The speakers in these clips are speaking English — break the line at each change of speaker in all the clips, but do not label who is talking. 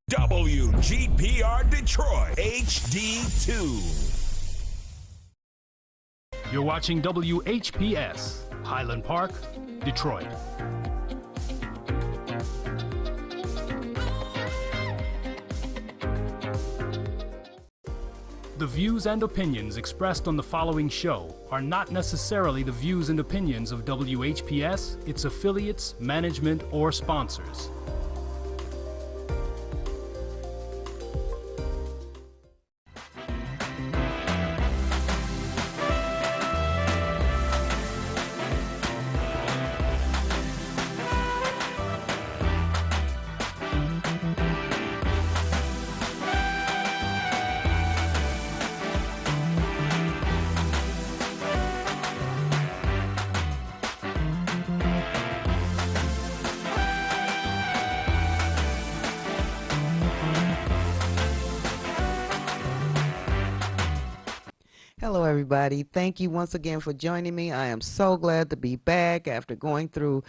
WGPR Detroit HD2.
You're watching WHPS, Highland Park, Detroit. The views and opinions expressed on the following show are not necessarily the views and opinions of WHPS, its affiliates, management, or sponsors.
Hello, everybody. Thank you once again for joining me. I am so glad to be back after going through,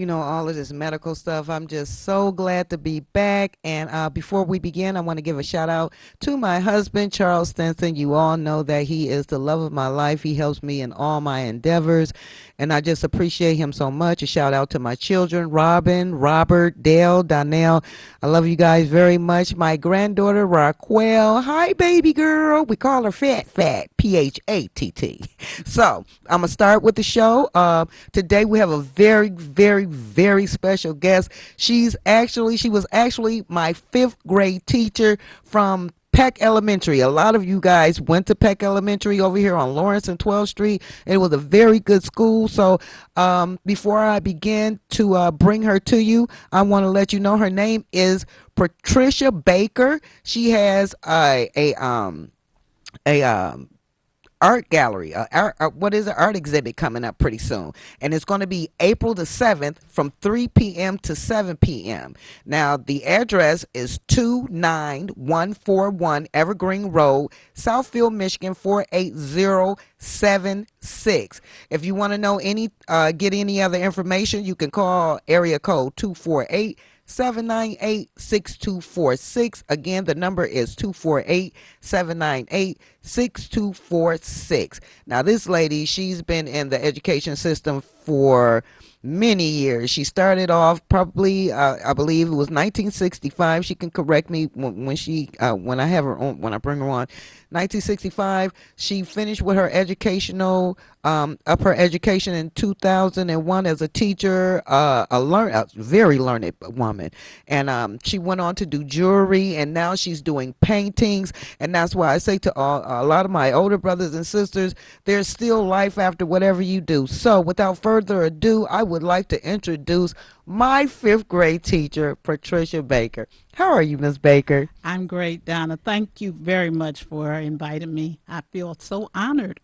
all of this medical stuff. I'm just so glad to be back. And before we begin, I want to give a shout out to my husband, Charles Stinson. You all know that he is the love of my life. He helps me in all my endeavors, and I just appreciate him so much. A shout out to my children, Robin, Robert, Dale, Donnell. I love you guys very much. My granddaughter, Raquel. Hi, baby girl. We call her Fat, P-H-A-T-T. So I'm going to start with the show. Today we have a very, very, very special guest. She was actually my fifth grade teacher from Peck Elementary. A lot of you guys went to Peck Elementary over here on Lawrence and 12th Street. It was a very good school. So before I begin to bring her to you, I want to let you know her name is Patricia Baker. She has a art gallery, art exhibit coming up pretty soon, and it's going to be April the 7th from 3 p.m. to 7 p.m. Now the address is 29141 Evergreen Road, Southfield, Michigan 48076. If you want to know get any other information, you can call area code 248-798-6246. Again, the number is 248-798-6246. Now, this lady, she's been in the education system for many years. She started off probably, I believe it was 1965. She can correct me when I have her on, when I bring her on. 1965. She finished with her education in 2001 as a teacher, a very learned woman, and she went on to do jewelry, and now she's doing paintings. And that's why I say to a lot of my older brothers and sisters, there's still life after whatever you do. So without further ado, I would like to introduce my fifth grade teacher, Patricia Baker. How are you, Miss Baker?
I'm great, Donna. Thank you very much for inviting me. I feel so honored,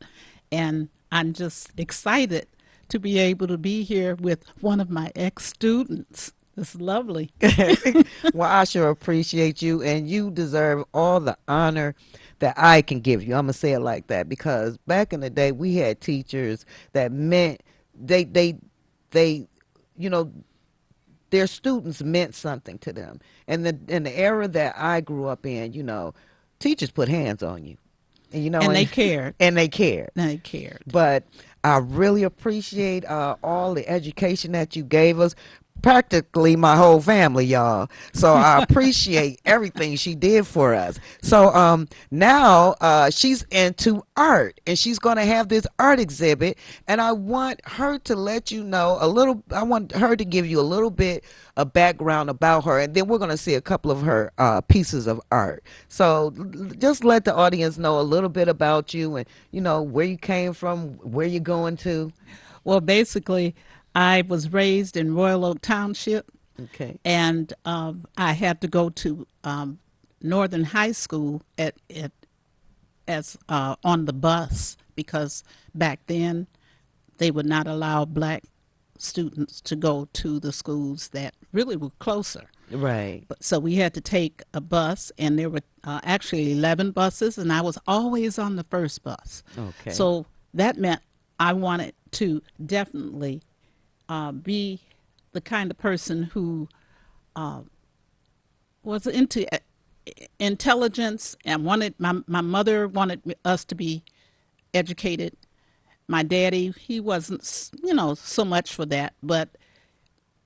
and I'm just excited to be able to be here with one of my ex-students. It's lovely.
Well, I sure appreciate you, and you deserve all the honor that I can give you. I'm going to say it like that, because back in the day, we had teachers that meant they their students meant something to them. And in the era that I grew up in, teachers put hands on you. And
they cared.
And they cared.
They cared.
But I really appreciate all the education that you gave us. Practically my whole family, y'all. So I appreciate everything she did for us. So now she's into art, and she's going to have this art exhibit, and I want her to let you know I want her to give you a little bit of background about her, and then we're going to see a couple of her pieces of art. So just let the audience know a little bit about you, and where you came from, where you're going to.
Well, basically, I was raised in Royal Oak Township.
Okay.
And I had to go to Northern High School on the bus, because back then they would not allow black students to go to the schools that really were closer.
Right.
So we had to take a bus, and there were actually 11 buses, and I was always on the first bus.
Okay.
So that meant I wanted to definitely be the kind of person who was into intelligence and wanted my mother wanted us to be educated. My daddy, he wasn't, so much for that, but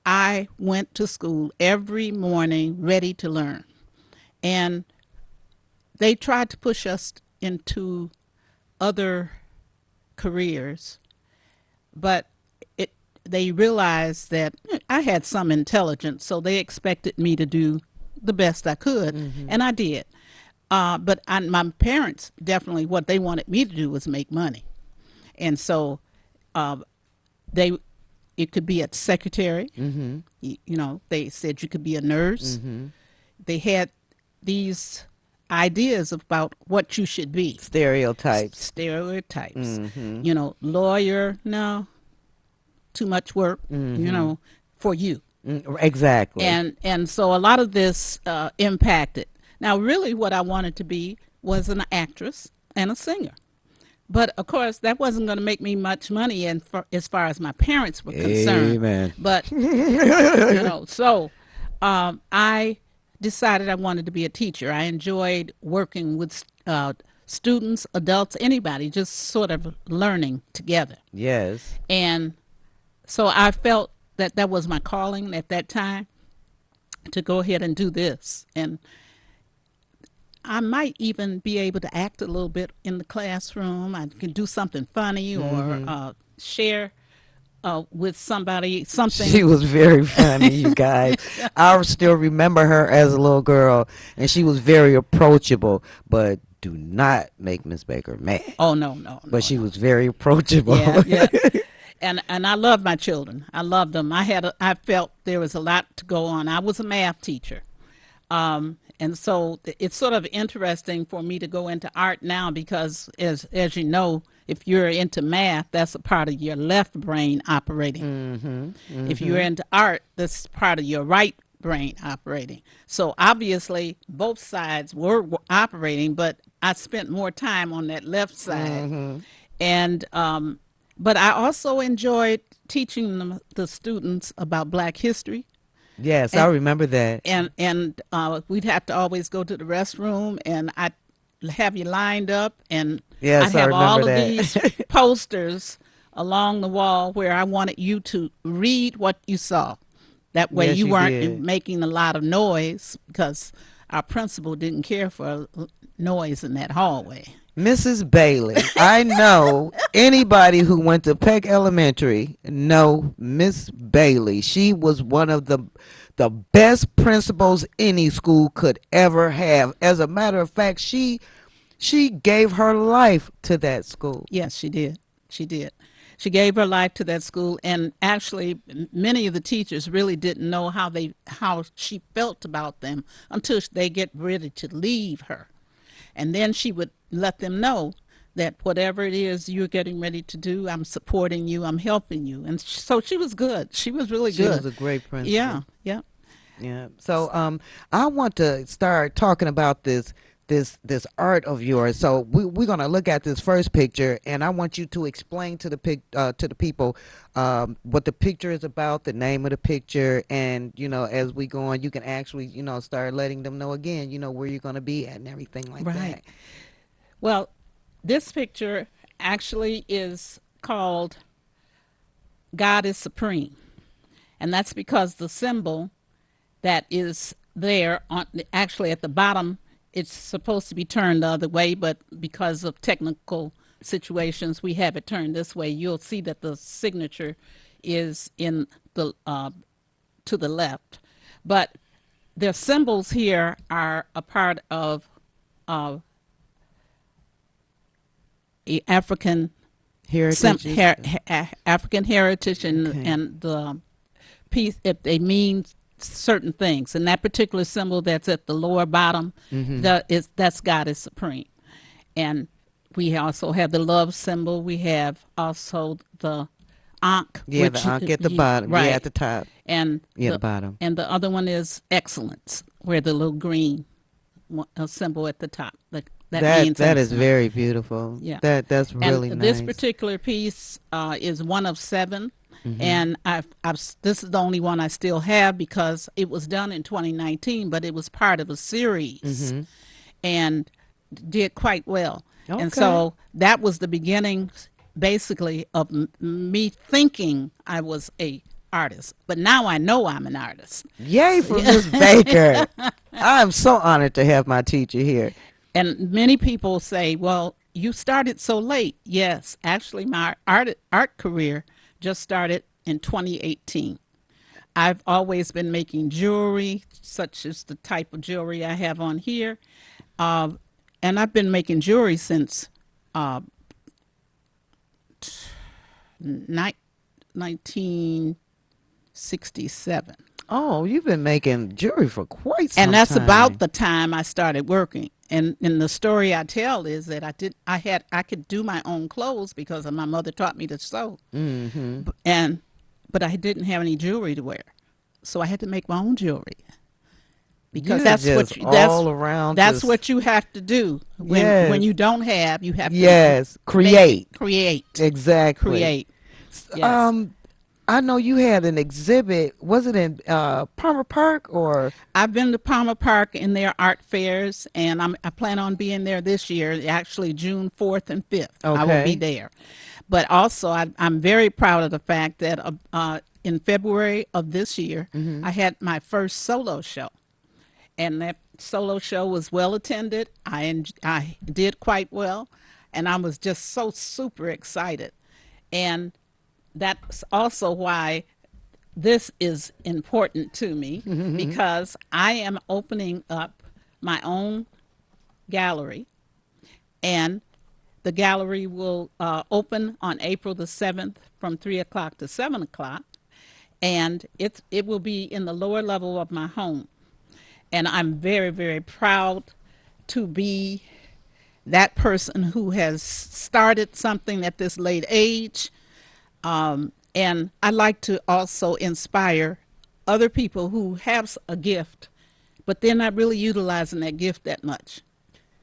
I went to school every morning ready to learn. And they tried to push us into other careers, but they realized that I had some intelligence, so they expected me to do the best I could, and I did. But my parents definitely, what they wanted me to do was make money, and so it could be a secretary. They said you could be a nurse. They had these ideas about what you should be.
Stereotypes.
Lawyer, no, too much work, for you.
Exactly.
And so a lot of this impacted. Now, really what I wanted to be was an actress and a singer. But, of course, that wasn't going to make me much money as far as my parents were concerned.
Amen.
But, so I decided I wanted to be a teacher. I enjoyed working with students, adults, anybody, just sort of learning together.
Yes.
And so I felt that was my calling at that time, to go ahead and do this. And I might even be able to act a little bit in the classroom. I can do something funny or share with somebody something.
She was very funny, you guys. I still remember her as a little girl, and she was very approachable, but do not make Miss Baker mad.
Oh, no.
But she was very approachable.
Yeah. And I love my children. I love them. I felt there was a lot to go on. I was a math teacher. And so it's sort of interesting for me to go into art now because, as you know, if you're into math, that's a part of your left brain operating. If you're into art, that's part of your right brain operating. So obviously, both sides were operating, but I spent more time on that left side. And but I also enjoyed teaching the students about Black history.
Yes, I remember that.
And we'd have to always go to the restroom, and I'd have you lined up, and
Yes,
I'd
I
have all
remember
of these posters along the wall where I wanted you to read what you saw. That way
Yes,
you
you
weren't
did.
making a lot of noise, because our principal didn't care for noise in that hallway.
Mrs. Bailey, I know anybody who went to Peck Elementary know Miss Bailey. She was one of the best principals any school could ever have. As a matter of fact, she gave her life to that school.
Yes, she did. She did. She gave her life to that school, and actually, many of the teachers really didn't know how she felt about them until they get ready to leave her, and then she would let them know that whatever it is you're getting ready to do, I'm supporting you, I'm helping you, and so she was good. She was really
She
good.
was a great principal.
Yeah.
Yeah. So I want to start talking about this art of yours. So we're going to look at this first picture, and I want you to explain to the people what the picture is about, the name of the picture, and as we go on, you can actually start letting them know again where you're going to be at and everything like that.
Right. Well, this picture actually is called God is Supreme, and that's because the symbol that is there actually at the bottom, it's supposed to be turned the other way, but because of technical situations, we have it turned this way. You'll see that the signature is in the to the left, but the symbols here are a part of African
Heritage.
African heritage, and
Okay.
and the piece, if they mean certain things, and that particular symbol that's at the lower bottom, that's God is Supreme. And we also have the love symbol. We have also the Ankh.
Yeah, the Ankh at the bottom.
Right.
Yeah, at the top.
And
Yeah, the bottom.
And the other one is excellence, where the little green symbol at the top. That means
That is
excellence.
very beautiful.
Yeah.
That's really
And
nice.
this particular piece is one of 7, and this is the only one I still have because it was done in 2019, but it was part of a series, and did quite well. And
Okay.
so that was the beginning, basically, of me thinking I was a artist. But now I know I'm an artist.
Yay for Miss Baker. I'm so honored to have my teacher here.
And many people say, well, you started so late. Yes, actually, my art career just started in 2018. I've always been making jewelry, such as the type of jewelry I have on here. And I've been making jewelry since 1967.
Oh, you've been making jewelry for quite some
And that's
time.
about the time I started working. And the story I tell is that I could do my own clothes because my mother taught me to sew. But I didn't have any jewelry to wear, so I had to make my own jewelry. Because
You're
that's what
just all around
that's
just-
what you have to do when
Yes.
you don't have, you have to
Yes, create.
create
Exactly.
create. Yes.
I know you had an exhibit. Was it in Palmer Park or?
I've been to Palmer Park in their art fairs, and I plan on being there this year, actually June 4th and 5th. I will
Okay.
be there. But also, I'm very proud of the fact that in February of this year, I had my first solo show. And that solo show was well attended. I did quite well, and I was just so super excited. And that's also why this is important to me because I am opening up my own gallery, and the gallery will open on April the 7th from 3 o'clock to 7 o'clock, and it will be in the lower level of my home. And I'm very, very proud to be that person who has started something at this late age. And I like to also inspire other people who have a gift, but they're not really utilizing that gift that much.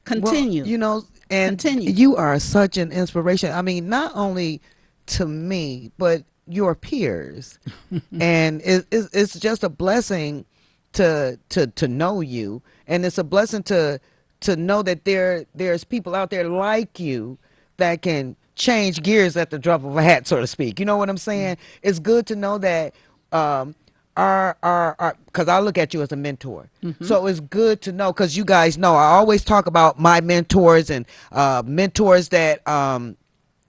Continue.
Well, you know, and
Continue.
you are such an inspiration. I mean, not only to me, but your peers. And it's just a blessing to know you, and it's a blessing to know that there's people out there like you that can change gears at the drop of a hat, so to speak. You know what I'm saying? It's good to know that our because I look at you as a mentor. So it's good to know, because you guys know I always talk about my mentors and mentors that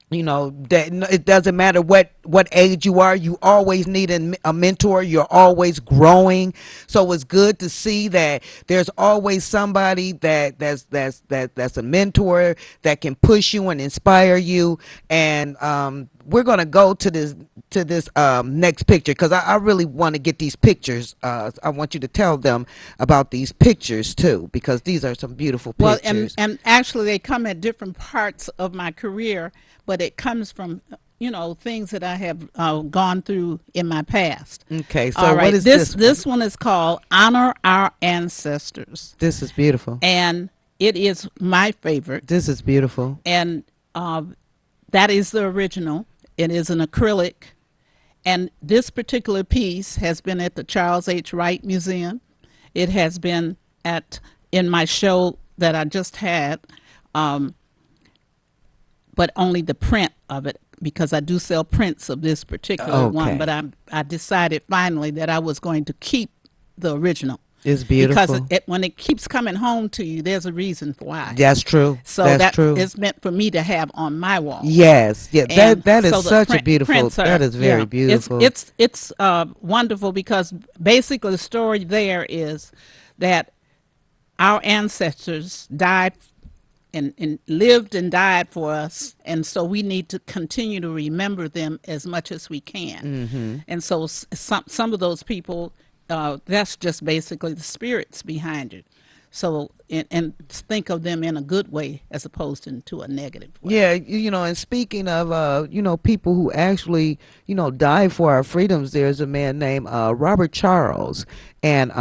you know, that it doesn't matter what age you are, you always need a mentor. You're always growing. So it's good to see that there's always somebody that's a mentor that can push you and inspire you. And we're gonna go to this next picture, because I really want to get these pictures. I want you to tell them about these pictures too, because these are some beautiful
Well,
pictures.
and actually they come at different parts of my career, but it comes from, things that I have gone through in my past.
Okay, so
All right.
what is this?
This one is called Honor Our Ancestors,
This is beautiful.
and it is my favorite.
This is beautiful.
And that is the original. It is an acrylic, and this particular piece has been at the Charles H. Wright Museum. It has been in my show that I just had, but only the print of it, because I do sell prints of this particular one.
Okay.
But I decided finally that I was going to keep the original.
It's beautiful.
Because when it keeps coming home to you, there's a reason for why.
That's true.
So
That's
that
true.
is meant for me to have on my wall.
Yes, yeah.
And
That is
so the
such a beautiful.
prints are-
That is very
yeah,
beautiful.
It's wonderful, because basically the story there is that our ancestors died and lived and died for us, and so we need to continue to remember them as much as we can.
Mm-hmm.
And so some of those people, that's just basically the spirits behind it. So, and think of them in a good way as opposed to a negative way.
Yeah, and speaking of, people who actually, died for our freedoms, there's a man named Robert Charles. And,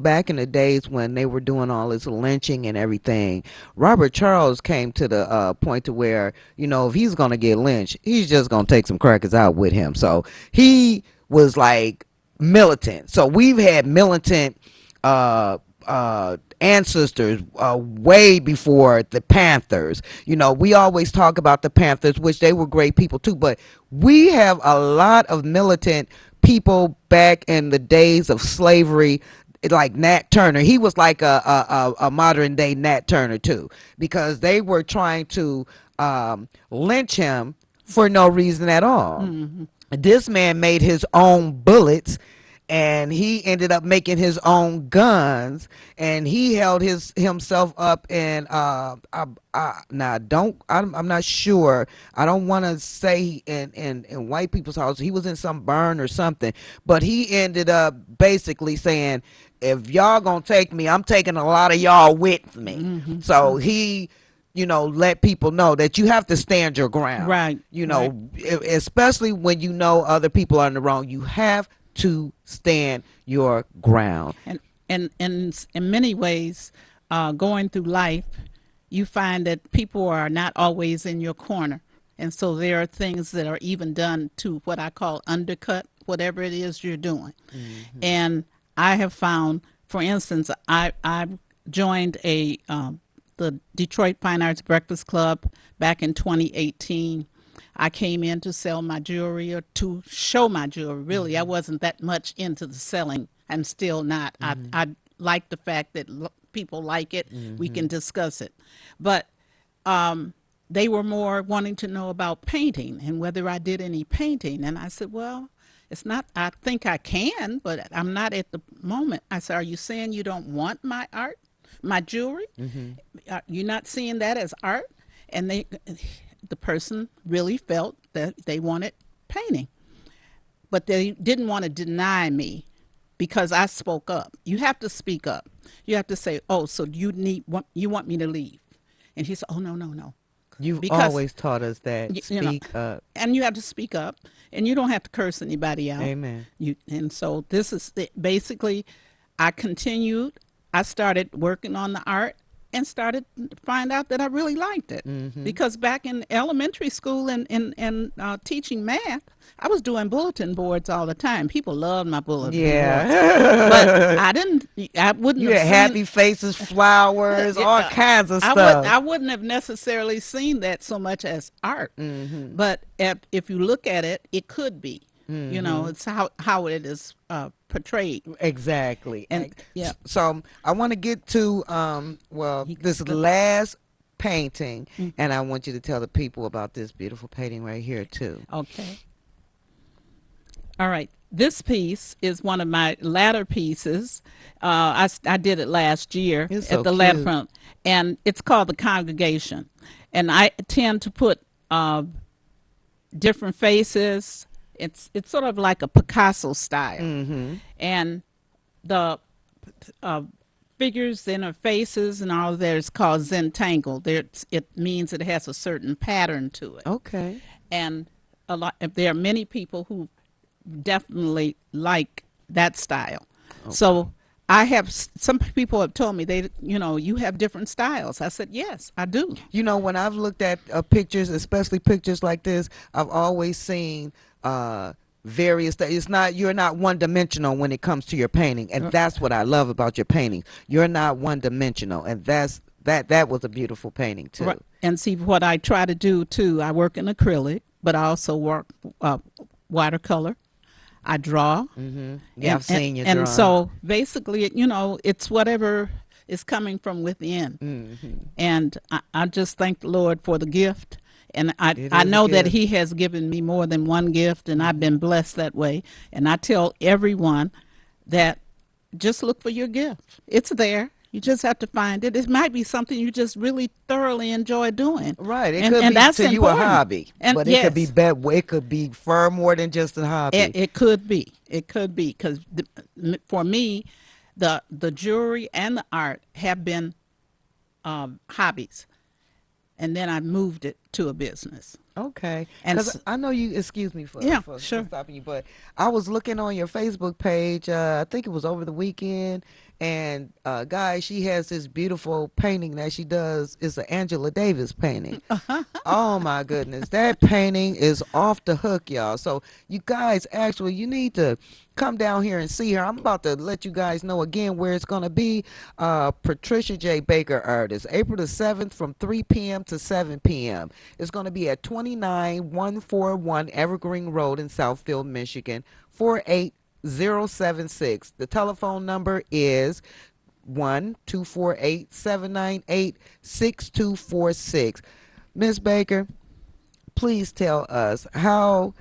back in the days when they were doing all this lynching and everything, Robert Charles came to the point to where, if he's going to get lynched, he's just going to take some crackers out with him. So he was like militant. So we've had militant ancestors way before the Panthers. We always talk about the Panthers, which they were great people too, but we have a lot of militant people back in the days of slavery, like Nat Turner. He was like a modern day Nat Turner too, because they were trying to lynch him for no reason at all. This man made his own bullets, and he ended up making his own guns, and he held himself up in I'm not sure. I don't want to say in white people's house. He was in some burn or something, but he ended up basically saying, if y'all gonna take me, I'm taking a lot of y'all with me. So he let people know that you have to stand your ground.
Right.
Especially when other people are in the wrong, you have to stand your ground.
And in many ways, going through life, you find that people are not always in your corner. And so there are things that are even done to what I call undercut whatever it is you're doing. And I have found, for instance, I joined the Detroit Fine Arts Breakfast Club back in 2018. I came in to sell my jewelry or to show my jewelry. Really, I wasn't that much into the selling. I'm still not. I like the fact that people like it. We can discuss it. But they were more wanting to know about painting and whether I did any painting. And I said, well, it's not, I think I can, but I'm not at the moment. I said, are you saying you don't want my art, my jewelry? You're not seeing that as art? And the person really felt that they wanted painting, but they didn't want to deny me because I spoke up. You have to speak up. You have to say, oh, so you want me to leave? And he said, oh, no.
You've
Because
always taught us that. Speak up.
And you have to speak up, and you don't have to curse anybody out.
Amen.
And so this is basically, I continued. I started working on the art and started to find out that I really liked it. Because back in elementary school and teaching math, I was doing bulletin boards all the time. People loved my bulletin boards. But I wouldn't
You
have
had
seen,
happy faces, flowers, all kinds of stuff.
I wouldn't have necessarily seen that so much as art. But if you look at it, it could be. It's how it is portrayed.
Exactly.
And yeah.
So I want to get to this last painting, and I want you to tell the people about this beautiful painting right here too.
Okay. All right. This piece is one of my latter pieces. I did it last year
It's
at
so
the latter
cute.
front, and it's called The Congregation. And I tend to put different faces. It's sort of like a Picasso style, and the figures in her faces and all there is called Zentangle. It means it has a certain pattern to it.
Okay.
And there are many people who definitely like that style. So I have some people have told me you have different styles. I said yes, I do.
When I've looked at pictures, especially pictures like this, I've always seen various you're not one dimensional when it comes to your painting, and that's what I love about your painting. You're not one dimensional, and that was a beautiful painting too.
Right. And see, what I try to do too, I work in acrylic, but I also work watercolor. I draw.
Yeah, I've seen you
and
draw.
so basically, it's whatever is coming from within. And I just thank the Lord for the gift. And I know that He has given me more than one gift, and I've been blessed that way. And I tell everyone that just look for your gift. It's there. You just have to find it. It might be something you just really thoroughly enjoy doing.
Right. It
And
could be
that's
to you a
important.
hobby,
And
but
yes.
it could be far more than just a hobby.
It could be. It could be because for me, The jewelry and the art have been hobbies, and then I moved it to a business.
Okay,
And
because I know you. Excuse me for,
Yeah,
for
sure.
stopping you, but I was looking on your Facebook page. I think it was over the weekend, and guys, she has this beautiful painting that she does. It's an Angela Davis painting. Oh my goodness, that painting is off the hook, y'all. So you guys, actually, you need to come down here and see her. I'm about to let you guys know again where it's gonna be. Patricia J. Baker Artist, April the 7th from 3 p.m. to 7 p.m. It's gonna be at 29141 Evergreen Road in Southfield, Michigan, 48076. The telephone number is 1-248-798-6246. Miss Baker, please tell us, how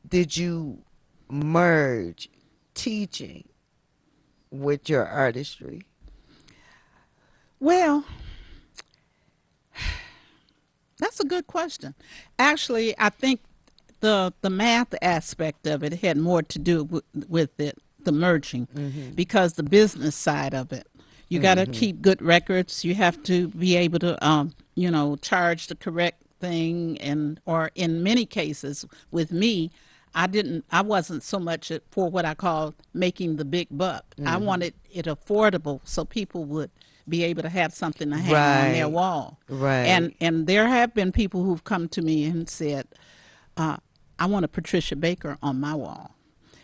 did you merge teaching with your artistry?
Well, that's a good question. Actually, I think the math aspect of it had more to do with it, the merging, because the business side of it, you got to keep good records. You have to be able to, charge the correct thing, and or in many cases with me, I wasn't so much for what I call making the big buck. I wanted it affordable so people would be able to have something to hang on their
Right.
wall.
Right.
And there have been people who've come to me and said, I want a Patricia Baker on my wall.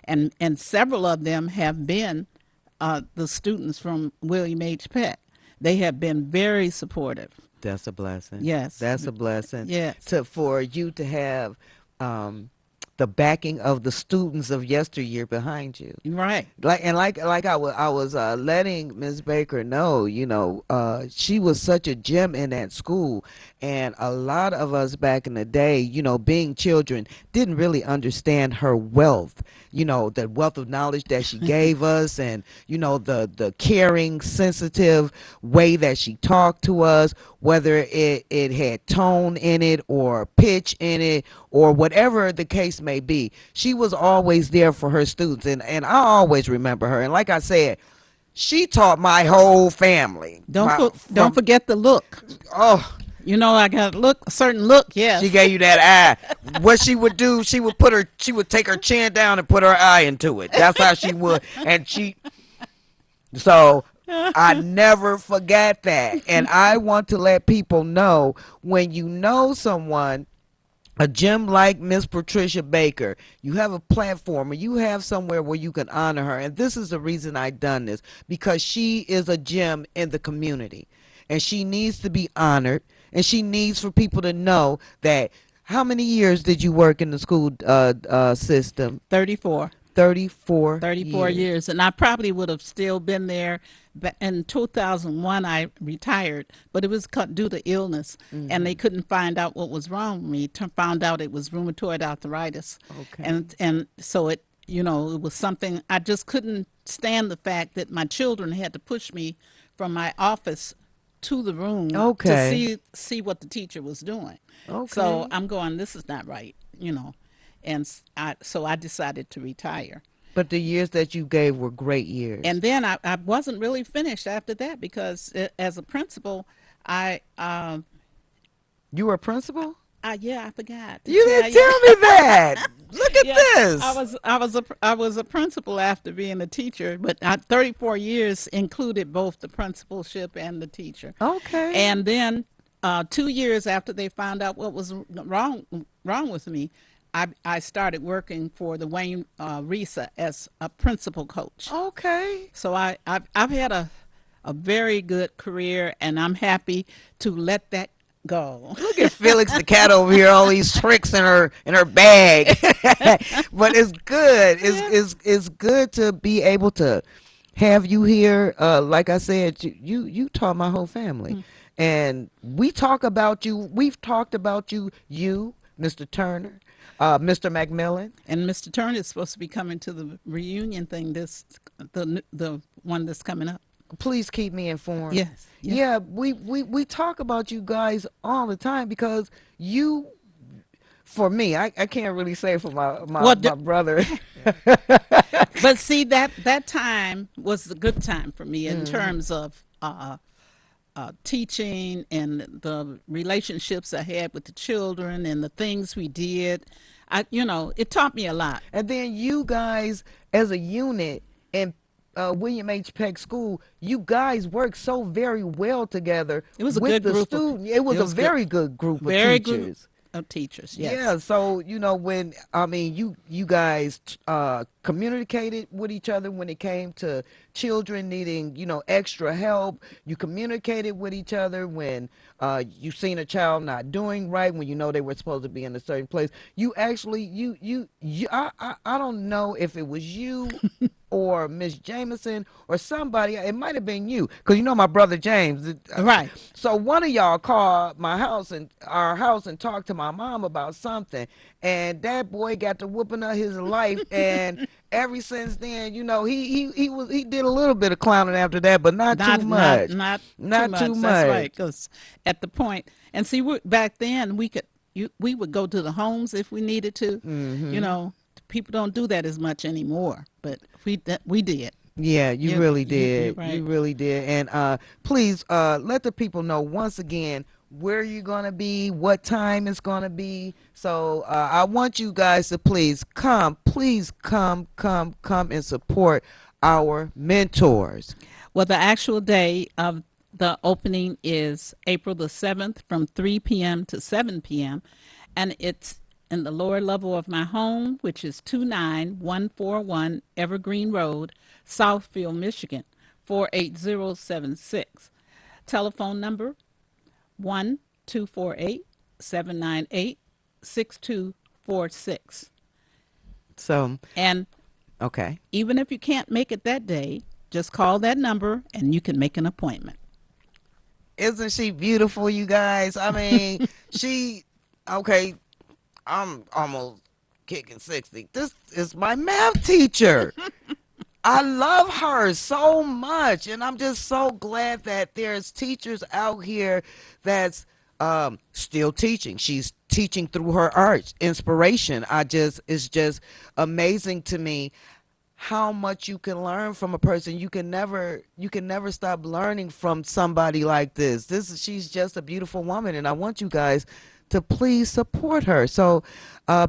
And several of them have been the students from William H. Peck. They have been very supportive.
That's a blessing.
Yes.
That's a blessing.
Yes.
For you to have the backing of the students of yesteryear behind you.
Right.
Like I was letting Ms. Baker know, she was such a gem in that school, and a lot of us back in the day, being children, didn't really understand her wealth, the wealth of knowledge that she gave us, and the caring, sensitive way that she talked to us, whether it had tone in it or pitch in it or whatever the case may be. She was always there for her students, and I always remember her. And like I said, she taught my whole family.
Don't forget the look.
Oh,
I got a certain look. Yes.
she gave you that eye. What she would do, she would take her chin down and put her eye into it. That's how she would. So I never forget that. And I want to let people know, when you know someone, a gem like Miss Patricia Baker, you have a platform, or you have somewhere where you can honor her. And this is the reason I done this, because she is a gem in the community, and she needs to be honored, and she needs for people to know that. How many years did you work in the school system?
34.
34
years. And I probably would have still been there. But in 2001, I retired, but it was due to illness, and they couldn't find out what was wrong with me. Found out it was rheumatoid arthritis.
Okay.
And so it was something, I just couldn't stand the fact that my children had to push me from my office to the room
Okay.
to see what the teacher was doing.
Okay.
So I'm going, this is not right, and so I decided to retire.
But the years that you gave were great years.
And then I wasn't really finished after that, because as a principal,
You were a principal?
I forgot.
You didn't tell me that. Look at
Yeah,
this.
I was a principal after being a teacher, but 34 years included both the principalship and the teacher.
Okay.
And then 2 years after they found out what was wrong with me, I started working for the Wayne RISA as a principal coach.
Okay.
So I've had a very good career, and I'm happy to let that go.
Look at Felix the cat over here, all these tricks in her bag. But it's good. It's good to be able to have you here. Like I said, you taught my whole family. And we talk about you. We've talked about you, Mr. Turner, Mr. McMillan.
And Mr. Turner is supposed to be coming to the reunion thing, the one that's coming up.
Please keep me informed.
Yes.
Yeah, we talk about you guys all the time, because you for me. I can't really say for
Well,
my brother.
but see that time was a good time for me in terms of teaching and the relationships I had with the children and the things we did. It taught me a lot.
And then you guys, as a unit in William H. Peck School, you guys work so very well together.
It was a
with
good
the
group.
student. It was a very good group of
Very
teachers.
good of teachers. Yes.
Yeah, so when you guys communicated with each other when it came to children needing extra help. You communicated with each other when you seen a child not doing right, when they were supposed to be in a certain place. You actually I don't know if it was you or Miss Jameson or somebody. It might have been you, because my brother James.
Right.
So one of y'all called our house and talked to my mom about something, and that boy got to whooping up his life. And ever since then, he did a little bit of clowning after that, but not too much.
Not
too much.
That's right. Because at the point, and see, back then we would go to the homes if we needed to.
Mm-hmm.
People don't do that as much anymore, but we did.
Yeah, you really did.
Right.
You really did. And please let the people know once again where you're going to be, what time it's going to be. So I want you guys to please come and support our mentors.
Well, the actual day of the opening is April the 7th from 3 p.m. to 7 p.m. And it's in the lower level of my home, which is 29141 Evergreen Road, Southfield, Michigan, 48076. Telephone number 1-248-798-6246.
So,
And
okay.
even if you can't make it that day, just call that number and you can make an appointment.
Isn't she beautiful, you guys? I mean, okay, I'm almost kicking 60. This is my math teacher. I love her so much, and I'm just so glad that there's teachers out here that's still teaching. She's teaching through her art, inspiration. It's just amazing to me how much you can learn from a person. You can never stop learning from somebody like this. She's just a beautiful woman, and I want you guys to please support her. So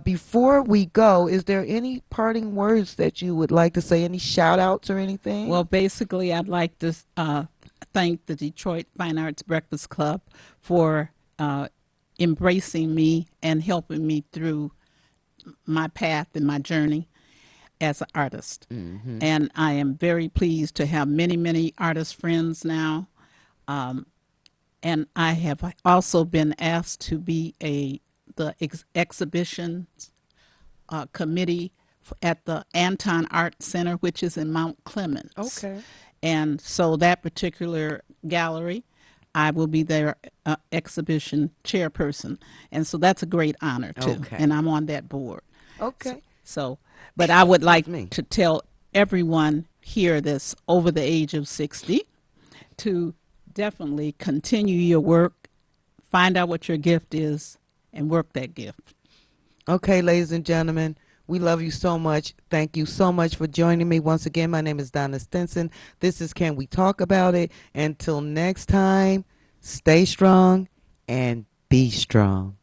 before we go, is there any parting words that you would like to say? Any shout outs or anything?
Well, basically, I'd like to thank the Detroit Fine Arts Breakfast Club for embracing me and helping me through my path and my journey as an artist.
Mm-hmm.
And I am very pleased to have many, many artist friends now. And I have also been asked to be the exhibitions committee at the Anton Art Center, which is in Mount Clemens.
Okay.
And so that particular gallery, I will be their exhibition chairperson. And so that's a great honor, too.
Okay.
And I'm on that board.
Okay.
So, but I would like
me.
to tell everyone here that's over the age of 60 to definitely continue your work, find out what your gift is, and work that gift.
Okay, ladies and gentlemen, we love you so much. Thank you so much for joining me. Once again, my name is Donna Stinson. This is Can We Talk About It? Until next time, stay strong and be strong.